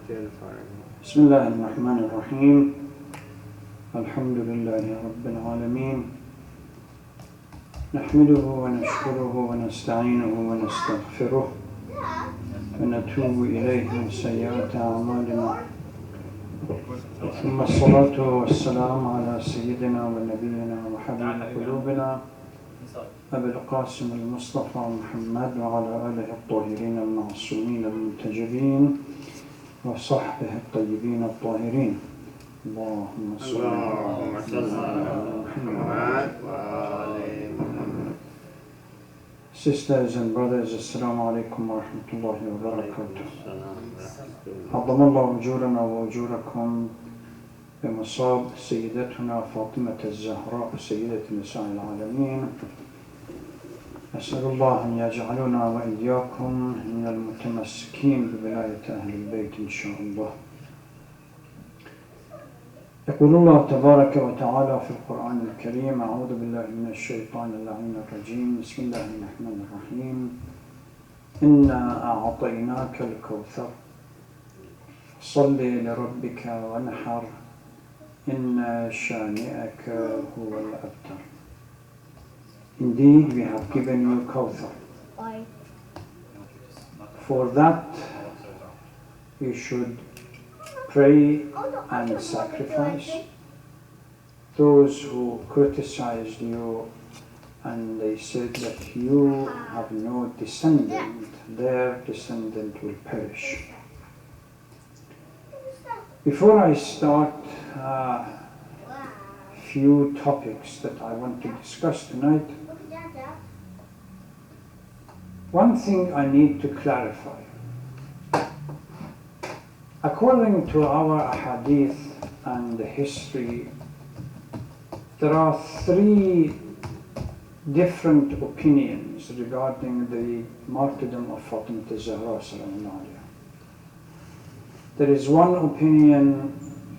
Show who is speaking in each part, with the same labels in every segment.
Speaker 1: بسم الله الرحمن الرحيم الحمد لله رب العالمين نحمده ونشكره ونستعينه ونستغفره ونتوب إليه من سيئات أعمالنا ثم الصلاة والسلام على سيدنا ونبينا وحبيب قلوبنا أبي القاسم المصطفى محمد وعلى آله الطاهرين المعصومين المنتجبين وصحبه الطيبين الطاهرين اللهم صل على محمد وآل محمد. Sisters and brothers, Assalamu alaikum wa rahmatullahi wa barakatuh. عظم الله أجورنا وأجوركم بمصاب سيدتنا فاطمة الزهراء سيدة نساء العالمين. أسأل الله أن يجعلنا وإياكم من المتمسكين بولاية أهل البيت إن شاء الله. يقول الله تبارك وتعالى في القرآن الكريم: أعوذ بالله من الشيطان اللعين الرجيم بسم الله الرحمن الرحيم إنا أعطيناك الكوثر صل لربك وانحر إن شانئك هو الأبتر. Indeed, we have given you Kawthar. For that, you should pray and sacrifice. Those who criticized you and they said that you have no descendant, their descendant will perish. Before I start few topics that I want to discuss tonight, one thing I need to clarify. According to our ahadith and the history, there are three different opinions regarding the martyrdom of Fatimah al-Zahra. There is one opinion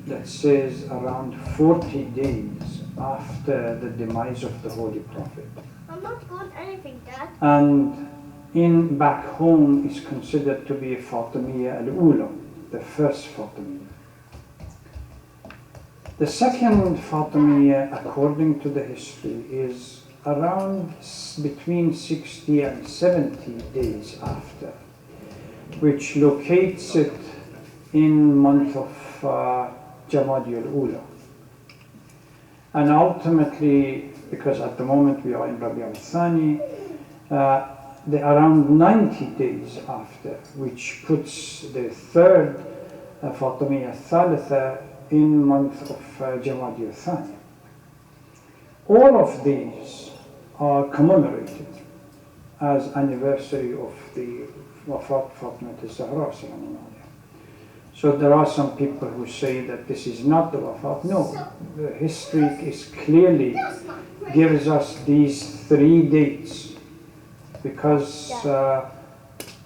Speaker 1: that says around 40 days after the demise of the Holy Prophet.
Speaker 2: I'm not going anything, Dad.
Speaker 1: And in back home is considered to be Fatimiyya al-Ula, the first Fatimiyya. The second Fatimiyya, according to the history, is around between 60 and 70 days after, which locates it in month of Jamadi al-Ula. And ultimately, because at the moment we are in Rabi al-Thani, the around 90 days after, which puts the third Fatimiyya al-Thalitha in month of Jamadi al-Thani. All of these are commemorated as anniversary of the Wafat Fatimah al-Zahra. So there are some people who say that this is not the Wafat. No, the history is clearly gives us these three dates because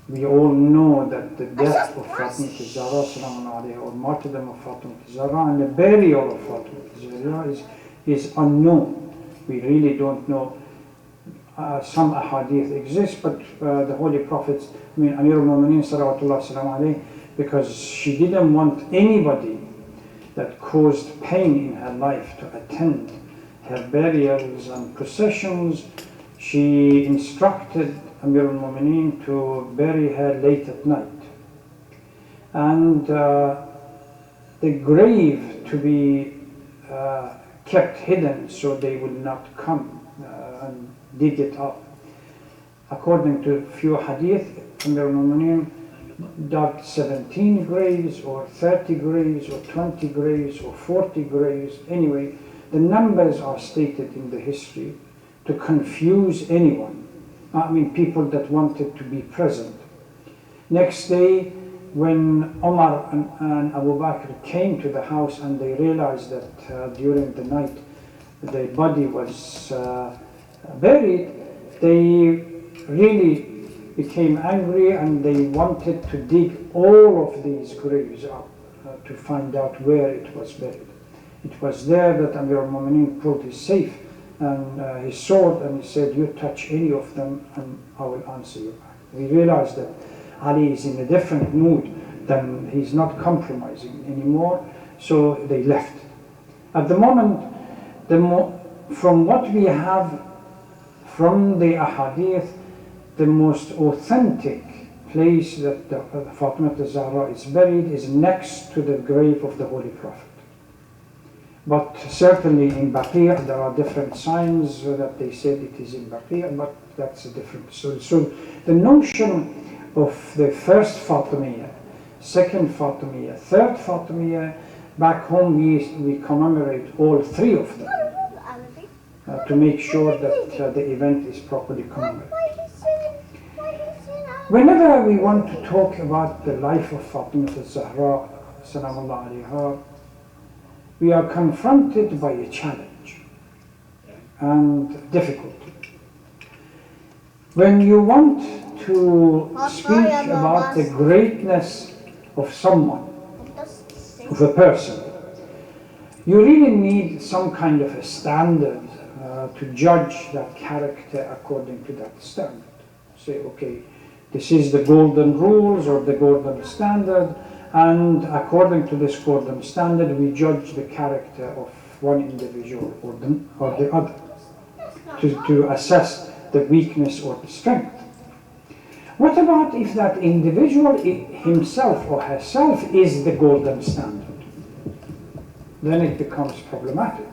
Speaker 1: we all know that the death of Fatimah al-Zahra or martyrdom of Fatimah al-Zahra and the burial of Fatimah al-Zahra is unknown. We really don't know. Some ahadith exist, but the Holy Prophets, Amir al-Mu'mineen salawatullah salam alayhi, because she didn't want anybody that caused pain in her life to attend her burials and processions, she instructed Amir al-Mu'mineen to bury her late at night. And the grave to be kept hidden so they will not come and dig it up. According to a few hadith, Amir al-Mu'mineen dug 17 graves or 30 graves or 20 graves or 40 graves. Anyway, the numbers are stated in the history to confuse anyone. People that wanted to be present. Next day, when Omar and Abu Bakr came to the house and they realized that during the night the body was buried, they really became angry and they wanted to dig all of these graves up to find out where it was buried. It was there that Amir al-Mu'mineen pulled his safe and his sword and he said, "You touch any of them and I will answer you back." We realized that Ali is in a different mood then he's not compromising anymore, so they left. At the moment, from what we have from the ahadith, the most authentic place that Fatimah al-Zahra is buried is next to the grave of the Holy Prophet. But certainly in Baqi' there are different signs that they said it is in Baqi', but that's a different story. So the notion of the first Fatimiyya, second Fatimiyya, third Fatimiyya, back home we commemorate all three of them to make sure that the event is properly commemorated. Whenever we want to talk about the life of Fatimah al-Zahra, salamullah alayha, we are confronted by a challenge and difficulty. When you want to speak about the greatness of someone, of a person, you really need some kind of a standard to judge that character according to that standard. Say, okay, this is the golden rules or the golden standard, and according to this golden standard we judge the character of one individual or the other to assess the weakness or the strength. What about if that individual himself or herself is the golden standard? Then it becomes problematic.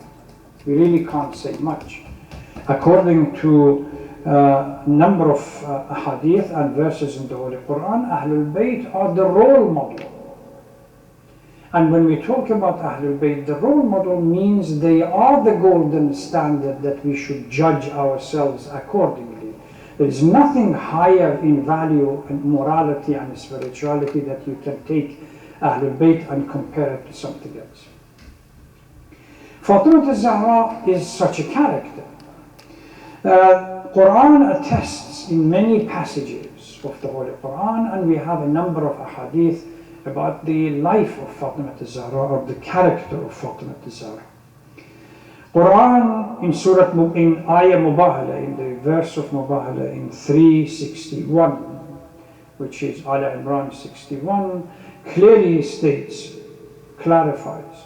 Speaker 1: We really can't say much. According to number of hadith and verses in the Holy Quran, Ahlul Bayt are the role model. And when we talk about Ahlul Bayt, the role model means they are the golden standard that we should judge ourselves accordingly. There is nothing higher in value and morality and spirituality that you can take Ahlul Bayt and compare it to something else. Fatimah al-Zahra is such a character. Quran attests in many passages of the Holy Quran, and we have a number of ahadith about the life of Fatimah al-Zahra or the character of Fatimah al-Zahra. Quran in Surah in Ayah Mubahala, in the verse of Mubahala in 361, which is Al Imran 61, clearly states, clarifies,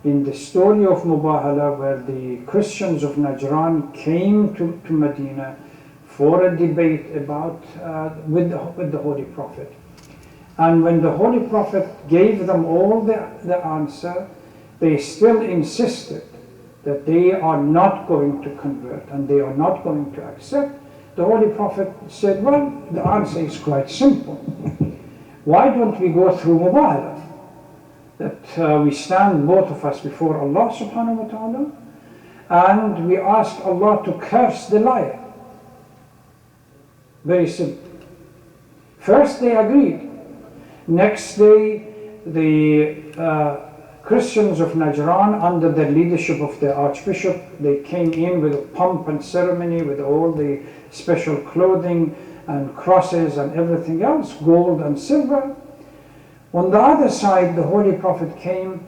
Speaker 1: in the story of Mubahala where the Christians of Najran came to Medina for a debate about with the Holy Prophet. And when the Holy Prophet gave them all the answer, they still insisted that they are not going to convert and they are not going to accept. The Holy Prophet said, well, the answer is quite simple. Why don't we go through Mubahala? That we stand, both of us, before Allah subhanahu wa ta'ala, and we ask Allah to curse the liar. Very simple. First they agreed. Next day, the Christians of Najran, under the leadership of the Archbishop, they came in with pomp and ceremony, with all the special clothing and crosses and everything else, gold and silver. On the other side, the Holy Prophet came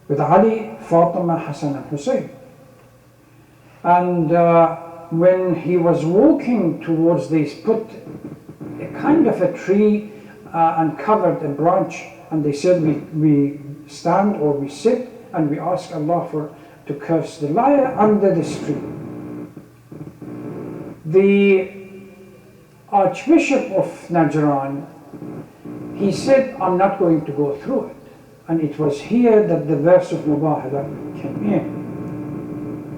Speaker 1: with Ali, Fatima, Hassan and Hussein. And when he was walking towards these, put a kind of a tree and covered a branch, and they said, we stand or we sit and we ask Allah to curse the liar under this tree. The Archbishop of Najran, he said, I'm not going to go through it. And it was here that the verse of Mubahala came in.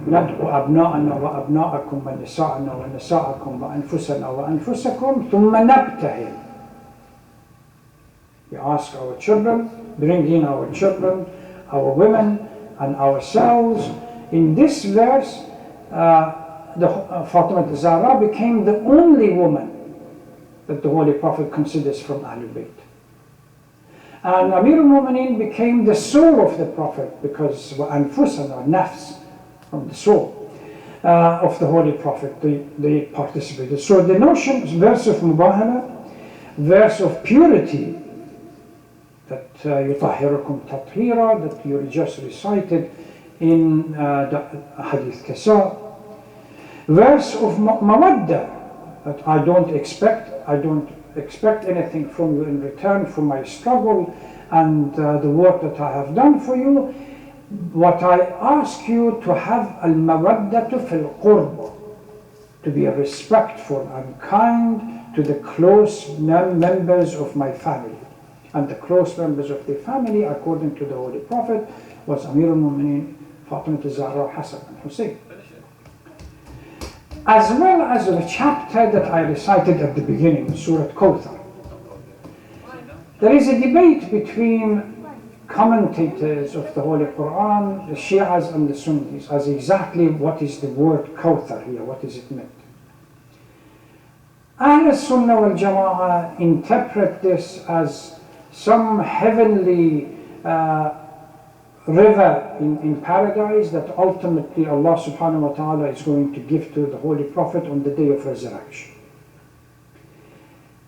Speaker 1: ندعو أبناءنا وأبناءكم ونساءنا ونساءكم وأنفسنا وأنفسكم ثم نبتهل. We ask our children, bring in our children, our women and ourselves. In this verse, Fatimah al-Zahra became the only woman that the Holy Prophet considers from Ahlul Bayt. And Amir al-Mu'mineen became the soul of the Prophet because وَأَنفُسَنَا, nafs, from the soul of the Holy Prophet, they participated. So the notion, verse of Mubahala, verse of purity, that يطهركم تطهيرا, that you just recited in the Hadith Kasa, verse of mawadda, that I don't expect, I don't expect anything from you in return for my struggle and the work that I have done for you. What I ask you to have al-mawaddatu fil qurba, to be respectful and kind to the close members of my family. And the close members of the family, according to the Holy Prophet, was Amir al-Mu'mineen, Fatimah al-Zahra, Hassan and Hussein. As well as the chapter that I recited at the beginning, Surah Kawthar. There is a debate between commentators of the Holy Quran, the Shias and the Sunnis, as exactly what is the word Kawthar here, what is it meant. Ahl Sunnah wal Jama'ah interpret this as some heavenly river in paradise that ultimately Allah subhanahu wa ta'ala is going to give to the Holy Prophet on the day of resurrection.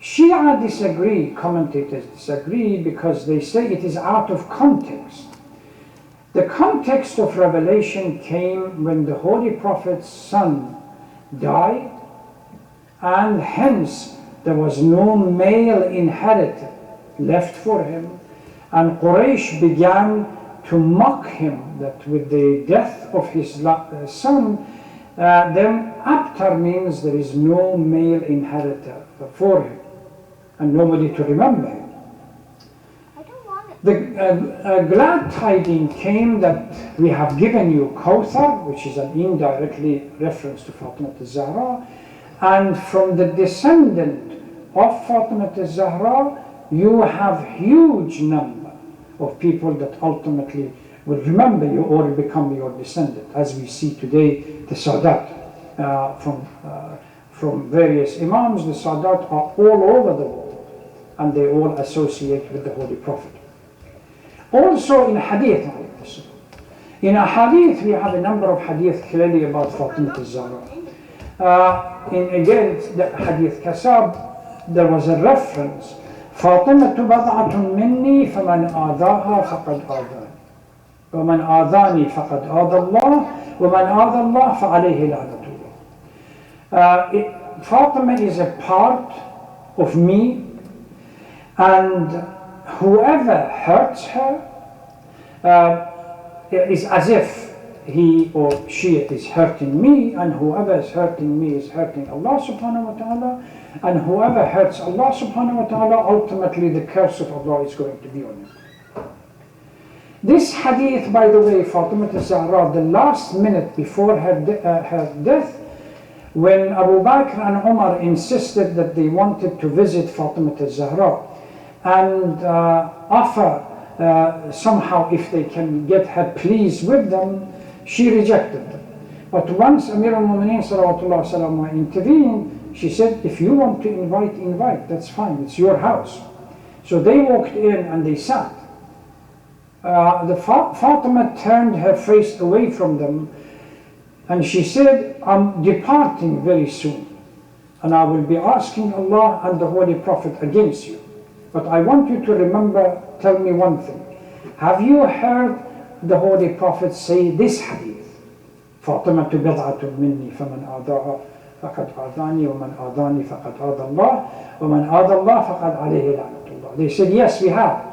Speaker 1: Shia disagree, commentators disagree, because they say it is out of context. The context of revelation came when the Holy Prophet's son died, and hence there was no male inheritor left for him, and Quraysh began to mock him that with the death of his son, then abtar means there is no male inheritor for him and nobody to remember him.
Speaker 2: I don't want it.
Speaker 1: The glad tidings came that we have given you Kawthar, which is an indirectly reference to Fatimah al-Zahra, and from the descendant of Fatimah al-Zahra you have huge number of people that ultimately will remember you or become your descendant, as we see today the Sadat from various Imams. The Sadat are all over the world and they all associate with the Holy Prophet. Also in Hadith, in a Hadith we have a number of Hadith clearly about Fatimah al-Zahra. Again, the Hadith Kasab, there was a reference, فاطمة بضعة مني فمن آذاها فقد آذاني ومن آذاني فقد آذى الله ومن آذى الله فعليه لعنة الله. Fatima is a part of me, and whoever hurts her is as if he or she is hurting me, and whoever is hurting me is hurting Allah subhanahu wa ta'ala, and whoever hurts Allah subhanahu wa ta'ala, ultimately the curse of Allah is going to be on him. This hadith, by the way, Fatimah al-Zahra, the last minute before her death, when Abu Bakr and Umar insisted that they wanted to visit Fatimah al-Zahra and offer somehow if they can get her pleased with them, she rejected them. But once Amir al-Mu'mineen salawatullah wasalam intervened, she said, if you want to invite, that's fine, it's your house. So they walked in and they sat. Fatima turned her face away from them and she said, I'm departing very soon and I will be asking Allah and the Holy Prophet against you. But I want you to remember, tell me one thing. Have you heard the Holy Prophet say this hadith? فاطمة بضعة مني فمن آذاها فقد آذاني ومن آذاني فقد آذى الله ومن آذى الله فقد عليه لعنة الله. They said, yes, we have.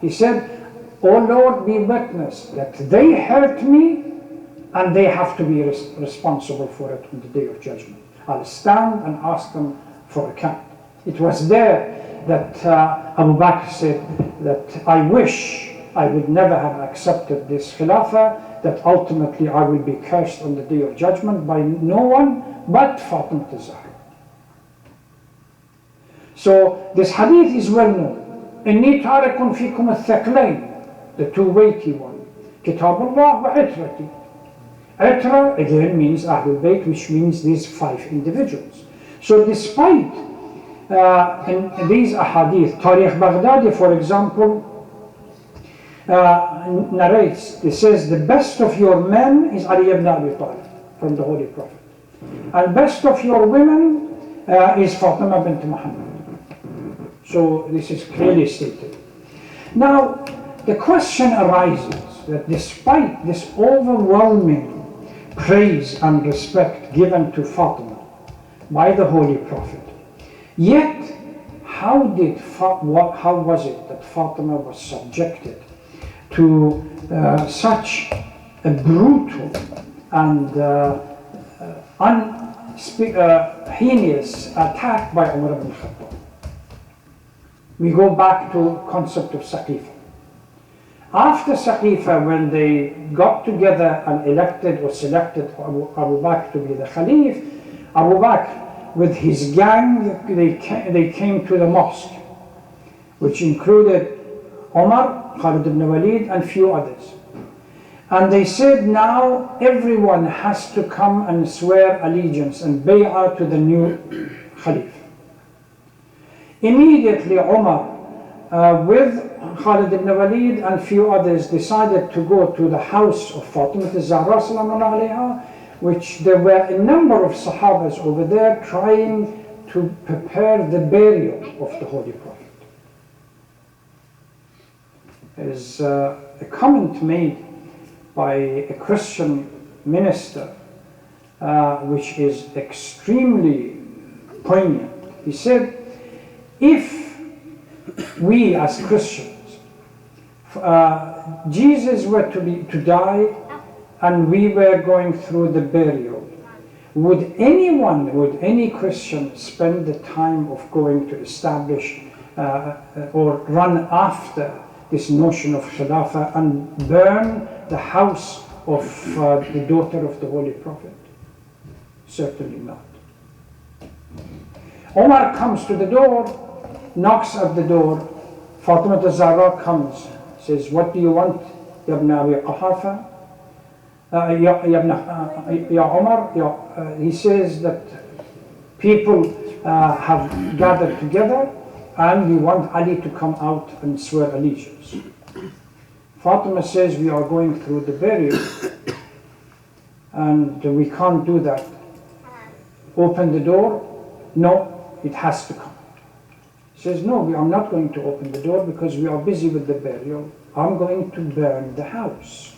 Speaker 1: He said, O Lord, be witness that they hurt me and they have to be responsible for it on the day of judgment. I'll stand and ask them for account. It was there that Abu Bakr said that I wish I would never have accepted this khilafah, that ultimately I will be cursed on the day of judgment by no one but Fatimah al-Zahra. So this hadith is well known. إني تارك فيكم الثقلين, the two weighty one, كتاب الله وعترتي. Itra again means Ahlul Bayt, which means these 5 individuals. So despite in these ahadith, Tariq Baghdadi, for example, narrates, it says, the best of your men is Ali ibn Abi Talib, from the Holy Prophet. And best of your women is Fatima bint Muhammad. So this is clearly stated. Now, the question arises that despite this overwhelming praise and respect given to Fatima by the Holy Prophet, yet how was it that Fatima was subjected to such a brutal and heinous attack by Umar ibn Khattab. We go back to concept of Saqifa. After Saqifa, when they got together and elected or selected Abu Bakr to be the Khalif, Abu Bakr with his gang, they came to the mosque, which included Omar, Khalid ibn Walid and few others. And they said, now everyone has to come and swear allegiance and bay'ah to the new Khalif. Immediately Omar, with Khalid ibn Walid and few others, decided to go to the house of Fatimah al-Zahra sallallahu alayha, which there were a number of Sahabas over there trying to prepare the burial of the Holy Prophet. There is a comment made by a Christian minister which is extremely poignant. He said, if we as Christians, Jesus were to die and we were going through the burial, would any Christian spend the time of going to establish or run after this notion of Khilafah and burn the house of the daughter of the Holy Prophet? Certainly not. Omar comes to the door, knocks at the door. Fatimah al-Zahra comes, says, what do you want, Ya ibn Abi Quhafa? Ya Omar, he says that people have gathered together and we want Ali to come out and swear allegiance. Fatima says, we are going through the burial and we can't do that. Open the door. No, it has to come. He says, no, I'm not going to open the door because we are busy with the burial. I'm going to burn the house.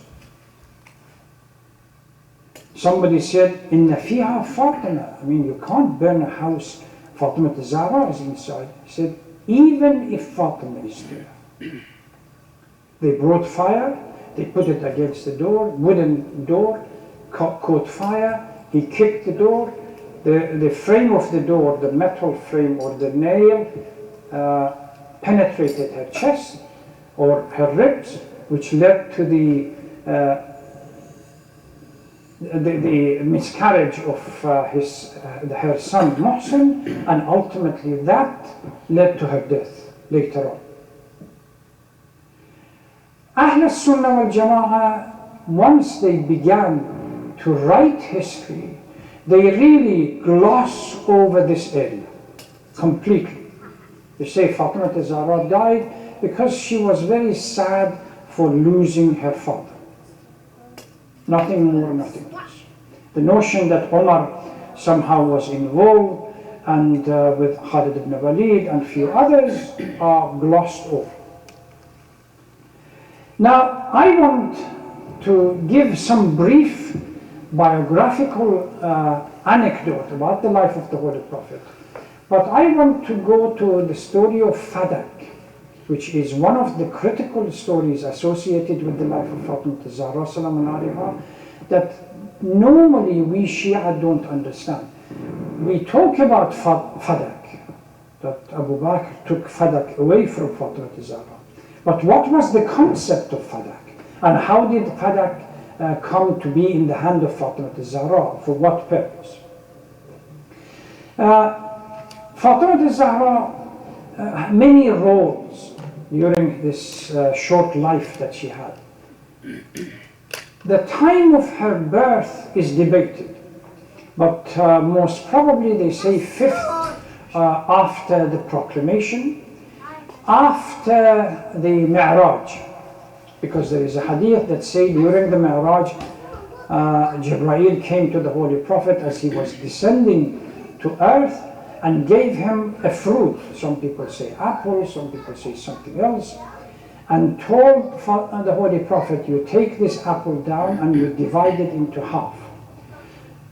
Speaker 1: Somebody said, Inna fiha Fatima. I mean, you can't burn a house. Fatima al-Zahra is inside. He said, even if Fatima is there. They brought fire, they put it against the door, wooden door, caught fire, he kicked the door, the frame of the door, the metal frame or the nail, penetrated her chest or her ribs, which led to the miscarriage of her son Muhsin, and ultimately that led to her death later on. Ahl al-Sunnah wal-Jama'ah, once they began to write history, they really gloss over this area completely. They say Fatimah al-Zahra died because she was very sad for losing her father. Nothing more, nothing less. The notion that Omar somehow was involved and with Khalid ibn Walid and few others are glossed over. Now, I want to give some brief biographical anecdote about the life of the Holy Prophet. But I want to go to the story of Fadak, which is one of the critical stories associated with the life of Fatimah al-Zahra sallallahu alayha, that normally we Shia don't understand. We talk about Fadak, that Abu Bakr took Fadak away from Fatimah al-Zahra. But what was the concept of Fadak? And how did Fadak come to be in the hand of Fatimah al-Zahra? For what purpose? Fatimah al-Zahra, many roles during this short life that she had. The time of her birth is debated, but most probably they say 5th after the proclamation, after the Mi'raj, because there is a hadith that says during the Mi'raj, Jibreel came to the Holy Prophet as he was descending to earth and gave him a fruit. Some people say apple, some people say something else, and told the Holy Prophet, you take this apple down and you divide it into half.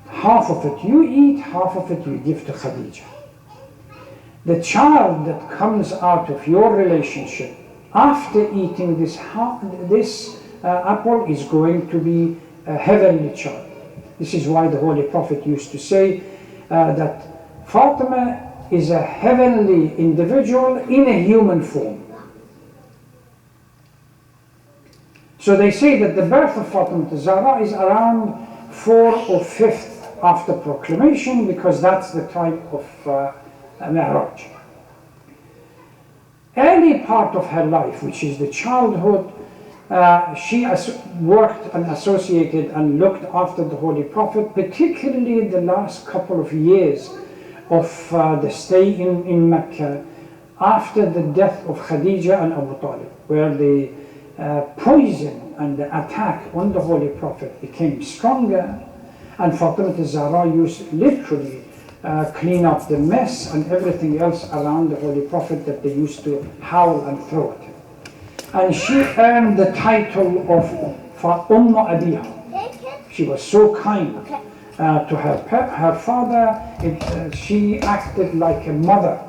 Speaker 1: Half of it you eat, half of it you give to Khadija. the child that comes out of your relationship after eating this apple is going to be a heavenly child. This is why the Holy Prophet used to say that Fatima is a heavenly individual in a human form. So they say that the birth of Fatima al-Zahra is around 4th or 5th after proclamation, because that's the time of Mi'raj. Early part of her life, which is the childhood, she worked and associated and looked after the Holy Prophet, particularly the last couple of years of the stay in Mecca after the death of Khadija and Abu Talib, where the poison and the attack on the Holy Prophet became stronger, and Fatima al-Zahra used literally clean up the mess and everything else around the Holy Prophet that they used to howl and throw at him. And she earned the title of Abiha. She was so kind to her father. She acted like a mother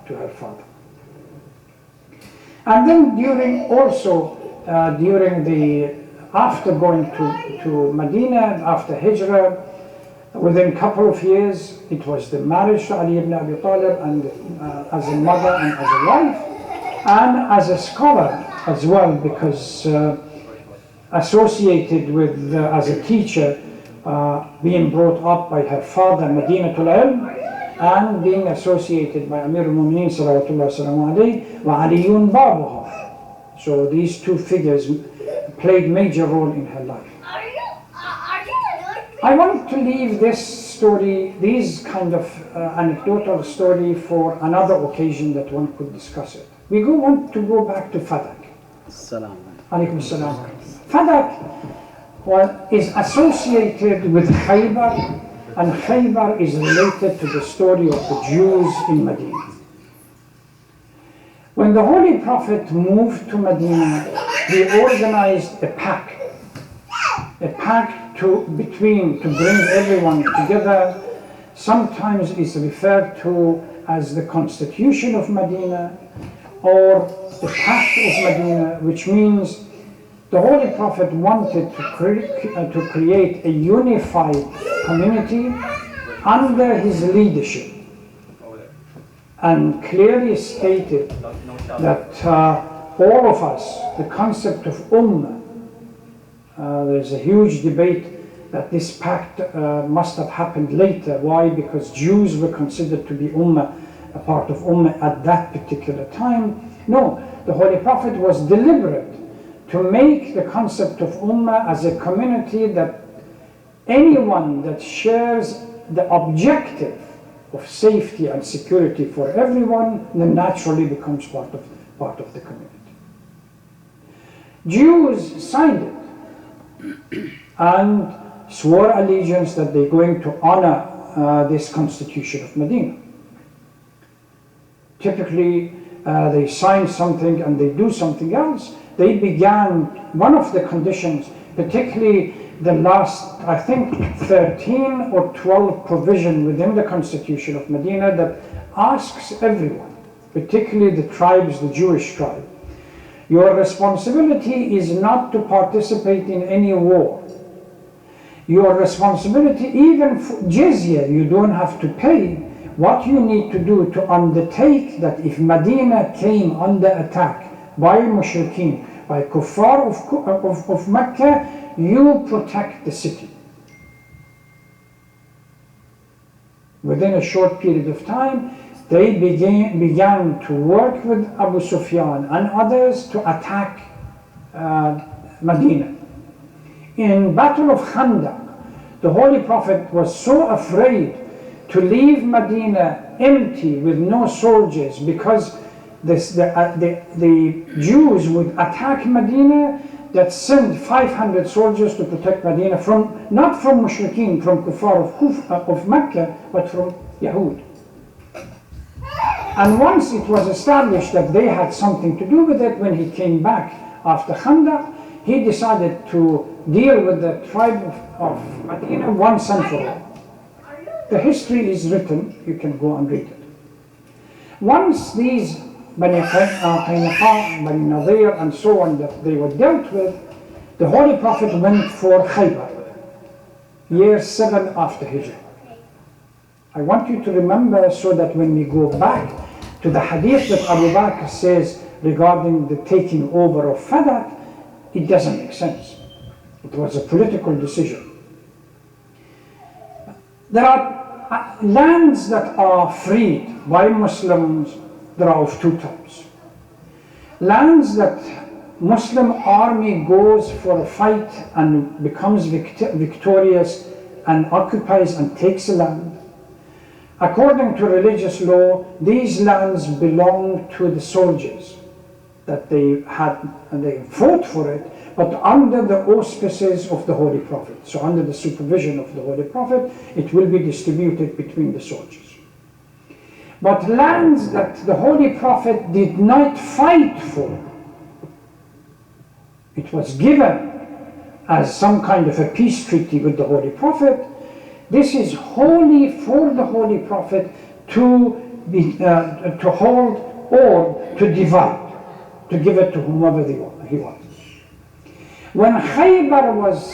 Speaker 1: to her father. And then after going to Medina, after Hijrah, within a couple of years, it was the marriage to Ali ibn Abi Talib, and as a mother and as a wife, and as a scholar as well, because associated with, as a teacher, being brought up by her father, Madinatul Ilm, and being associated by Amir al-Mu'mineen salawatullah salamu alayhi, wa Aliyun babuha. So these two figures played major role in her life. I want to leave this story, these kind of anecdotal story, for another occasion that one could discuss it. We want to go back to Fadak. Alaykum salam. Fadak is associated with Khaybar, and Khaybar is related to the story of the Jews in Medina. When the Holy Prophet moved to Medina, he organized a pact to bring everyone together. Sometimes it's referred to as the Constitution of Medina or the Pact of Medina, which means the Holy Prophet wanted to create a unified community under his leadership, and clearly stated that all of us, the concept of Ummah, there's a huge debate that this pact must have happened later. Why? Because Jews were considered to be Ummah, a part of Ummah at that particular time. No, the Holy Prophet was deliberate to make the concept of Ummah as a community that anyone that shares the objective of safety and security for everyone then naturally becomes part of the community. Jews signed it and swore allegiance that they're going to honor this Constitution of Medina. Typically, they sign something and they do something else. They began, one of the conditions, particularly the last, I think, 13 or 12 provision within the Constitution of Medina that asks everyone, particularly the tribes, the Jewish tribe, your responsibility is not to participate in any war. Your responsibility, even for jizya, you don't have to pay. What you need to do to undertake that if Medina came under attack by mushrikeen, by kuffar of Mecca, you protect the city. Within a short period of time, they began to work with Abu Sufyan and others to attack Medina. In Battle of Khandaq, the Holy Prophet was so afraid to leave Medina empty with no soldiers, because the Jews would attack Medina, that sent 500 soldiers to protect Medina not from mushrikeen, from kuffar of Mecca, but from Yahud. And once it was established that they had something to do with it, when he came back after Khandaq, he decided to deal with the tribe of Medina once and for all. The history is written, you can go and read it. Once these Bani Qaynuqa, Bani Nadir and so on that they were dealt with, the Holy Prophet went for Khaybar, year 7 after Hijrah. I want you to remember so that when we go back to the hadith that Abu Bakr says regarding the taking over of Fadak, it doesn't make sense. It was a political decision. There are lands that are freed by Muslims, there are of two types. Lands that Muslim army goes for a fight and becomes victorious and occupies and takes a land. According to religious law, these lands belong to the soldiers that they had, and they fought for it, but under the auspices of the Holy Prophet. So under the supervision of the Holy Prophet, it will be distributed between the soldiers. But lands that the Holy Prophet did not fight for, it was given as some kind of a peace treaty with the Holy Prophet. This is holy for the Holy Prophet to hold or to divide, to give it to whomever he wants. When Khaybar was,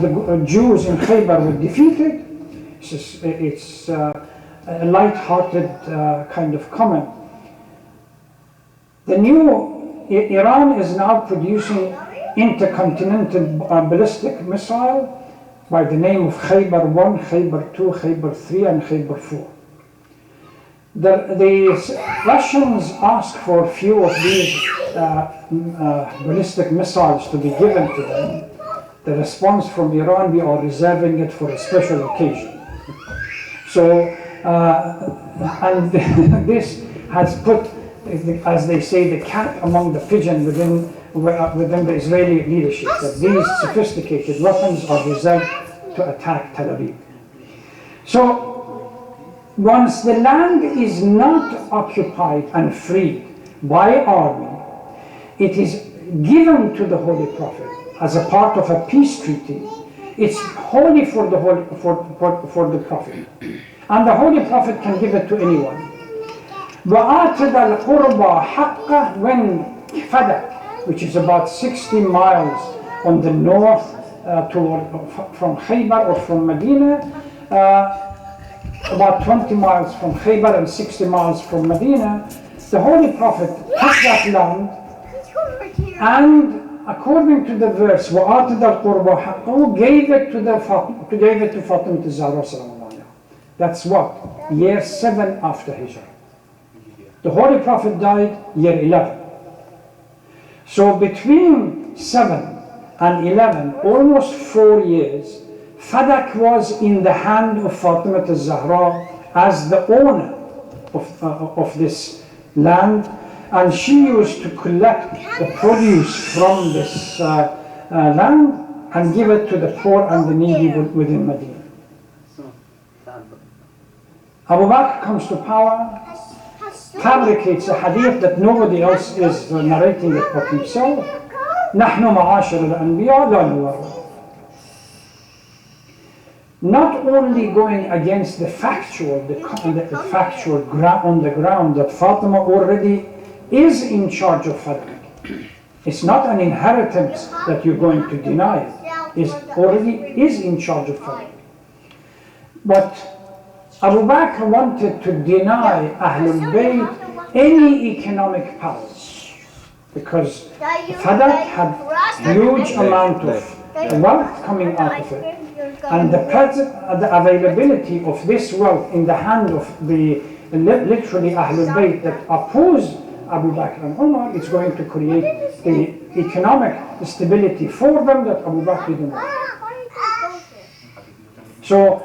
Speaker 1: the Jews in Khaybar were defeated, it's a light-hearted kind of comment. The new Iran is now producing intercontinental ballistic missile by the name of Khaybar 1, Khaybar 2, Khaybar 3, and Khaybar 4. The Russians asked for a few of these ballistic missiles to be given to them. The response from Iran, we are reserving it for a special occasion. So, and this has put, as they say, the cat among the pigeon within the Israeli leadership, that these sophisticated weapons are reserved to attack Tel Aviv. So, once the land is not occupied and freed by army, it is given to the Holy Prophet as a part of a peace treaty. It's holy for the Prophet, and the Holy Prophet can give it to anyone. وَآتَدَ الْقُرْبَى حَقَّهُ, when Fadak, which is about 60 miles on the north from Khaybar or from Medina, about 20 miles from Khaybar and 60 miles from Medina, the Holy Prophet took that land, and according to the verse, وَآتَدَ الْقُرْبَى حَقَّهُ, gave it to Fatimah الزهراء. That's what? Year 7 after Hijrah. The Holy Prophet died year 11. So between 7 and 11, almost 4 years, Fadak was in the hand of Fatimah al-Zahra as the owner of this land, and she used to collect the produce from this land and give it to the poor and the needy within Medina. Abu Bakr comes to power, fabricates a hadith that nobody else is narrating it but himself. نحن معاشر الأنبياء لا نورث. Not only going against the factual ground on the ground that Fatima already is in charge of Fadak. It's not an inheritance that you're going to deny it. It already is in charge of Fadak. But Abu Bakr wanted to deny Ahlul Bayt any economic power, because Fadak had huge amount of wealth coming out of it, and the availability of this wealth in the hand of the literally Ahlul Bayt that oppose Abu Bakr and Umar is going to create the economic stability for them that Abu Bakr didn't want. So,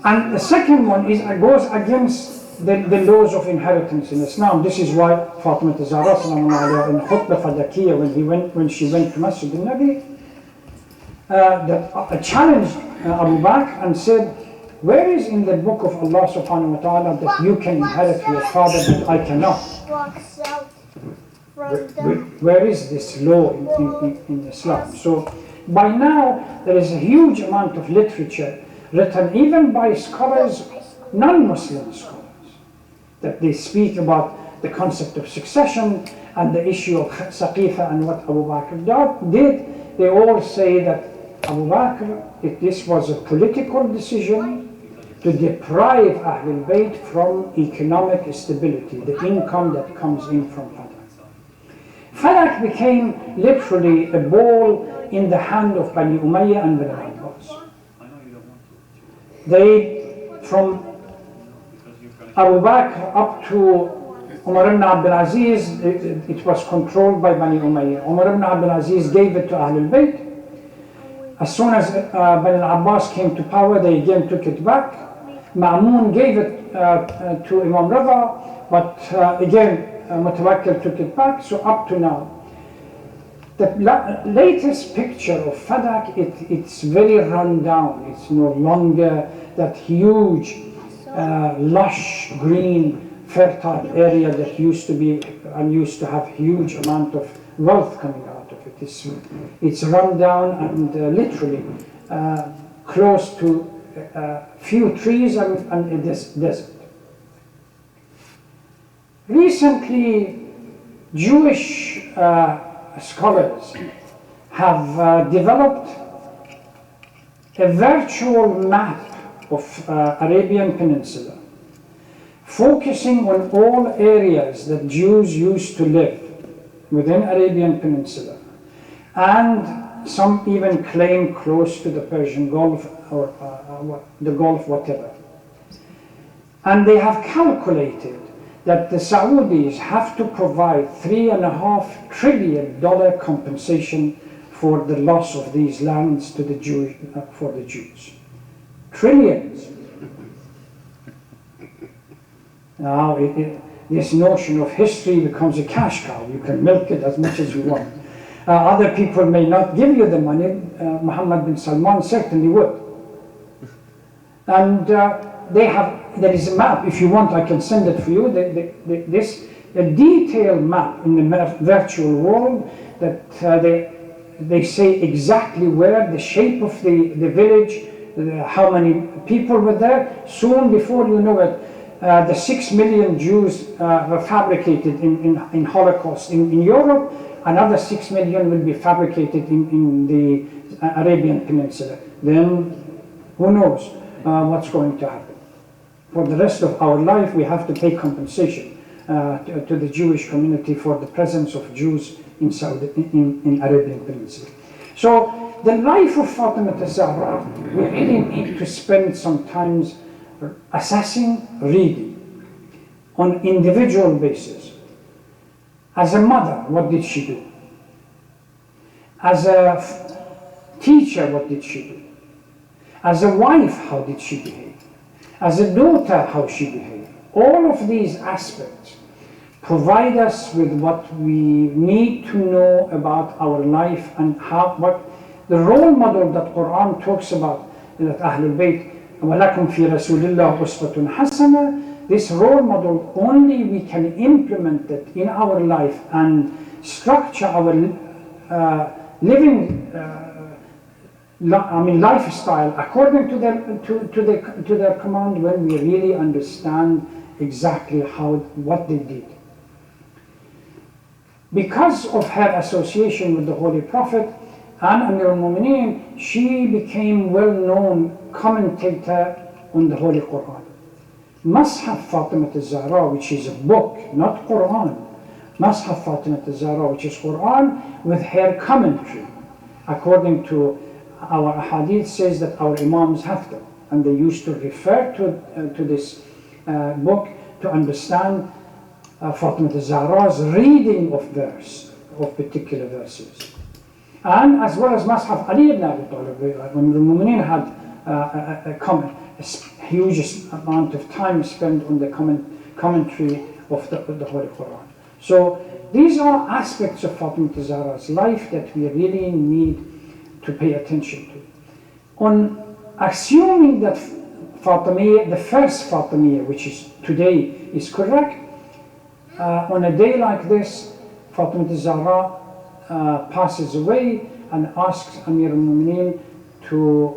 Speaker 1: and the second one is goes against the laws of inheritance in Islam. This is why Fatimah al-Zahra in Khutbah Fadakiyah, when she went to Masjid al-Nabi, challenged Abu Bakr and said, where is in the book of Allah subhanahu wa ta'ala that you can inherit your father but I cannot? Where is this law in Islam? So by now there is a huge amount of literature written even by scholars, non-Muslim scholars, that they speak about the concept of succession and the issue of Saqifa and what Abu Bakr did, they all say that Abu Bakr, this was a political decision to deprive Ahlul Bayt from economic stability, the income that comes in from Fadak. Fadak became literally a ball in the hand of Bani Umayyah and Bani Abbas. They, from Abu Bakr up to Umar ibn Abdul Aziz, it was controlled by Bani Umayyah. Umar ibn Abdul Aziz gave it to Ahlul Bayt. As soon as Bani Abbas came to power, they again took it back. Ma'mun gave it to Imam Rida, but again Mutawakkil took it back, so up to now. The latest picture of Fadak, it's very run down. It's no longer that huge, lush, green, fertile area that used to be and used to have huge amount of wealth coming out of it. It's run down and literally close to few trees and a desert. Recently, Jewish scholars have developed a virtual map of Arabian Peninsula, focusing on all areas that Jews used to live within Arabian Peninsula, and some even claim close to the Persian Gulf or the Gulf, whatever. And they have calculated that the Saudis have to provide $3.5 trillion compensation for the loss of these lands to the for the Jews. Trillions. Now, this notion of history becomes a cash cow. You can milk it as much as you want. Other people may not give you the money. Mohammed bin Salman certainly would. And there is a map. If you want, I can send it for you. A detailed map in the virtual world that they say exactly where, the shape of the village, how many people were there. Soon, before you know it, the 6 million Jews were fabricated in Holocaust in Europe. Another 6 million will be fabricated in the Arabian Peninsula. Then, who knows what's going to happen. For the rest of our life, we have to pay compensation to the Jewish community for the presence of Jews in Arabian Peninsula. So, the life of Fatimah al-Zahra, we really need to spend some time assessing, reading, on individual basis. As a mother, what did she do? As a teacher, what did she do? As a wife, how did she behave? As a daughter, how she behaved? All of these aspects provide us with what we need to know about our life and what the role model that Quran talks about, that Ahlul Bayt, وَلَكُمْ فِي رَسُولِ اللَّهِ أُسْوَةٌ حَسَنَةٌ. This role model, only we can implement it in our life and structure our living lifestyle according to their command, when we really understand exactly what they did. Because of her association with the Holy Prophet and Amir al-Mu'mineen, she became well-known commentator on the Holy Quran. Mashaf Fatimah al-Zahra, which is a book, not Quran. Mashaf Fatimah al-Zahra, which is Quran, with her commentary. According to our ahadith, says that our imams have them, and they used to refer to this book to understand Fatimah al-Zahra's reading of particular verses. And as well as Mashaf Ali ibn Abi Talib, when the Mu'mineen had a huge amount of time spent on the commentary of the Holy Quran. So these are aspects of Fatimah al-Zahra's life that we really need to pay attention to. On assuming that Fatimiyya, the first Fatimiyya, which is today, is correct, on a day like this, Fatimah al-Zahra passes away and asks Amir al-Mu'mineen to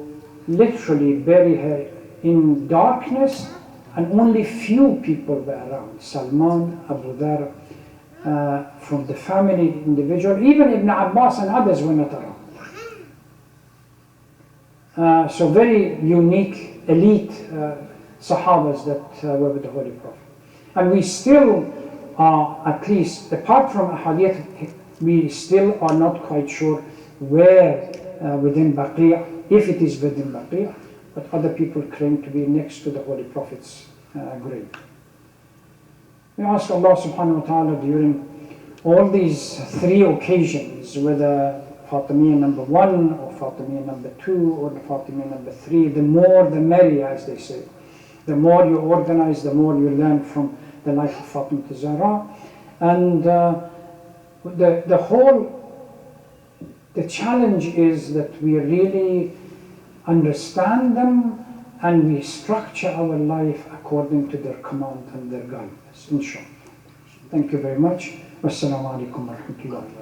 Speaker 1: literally bury her in darkness and only few people were around. Salman, Abu Dhar, from the family individual, even Ibn Abbas and others were not around. So very unique, elite Sahabas that were with the Holy Prophet. And we still are, at least, apart from Ahadith, we still are not quite sure where within Baqi', if it is within Baqi', but other people claim to be next to the Holy Prophet's grave. We ask Allah subhanahu wa ta'ala during all these three occasions, whether Fatimiyya number 1 or Fatimiyya number 2 or the Fatimiyya number 3, the more the merrier, as they say. The more you organize, the more you learn from the life of Fatimah al-Zahra. And the challenge is that we really understand them and we structure our life according to their command and their guidance, inshallah. Thank you very much. Wassalamu alaikum wa rahmatullahi wa barakatuh.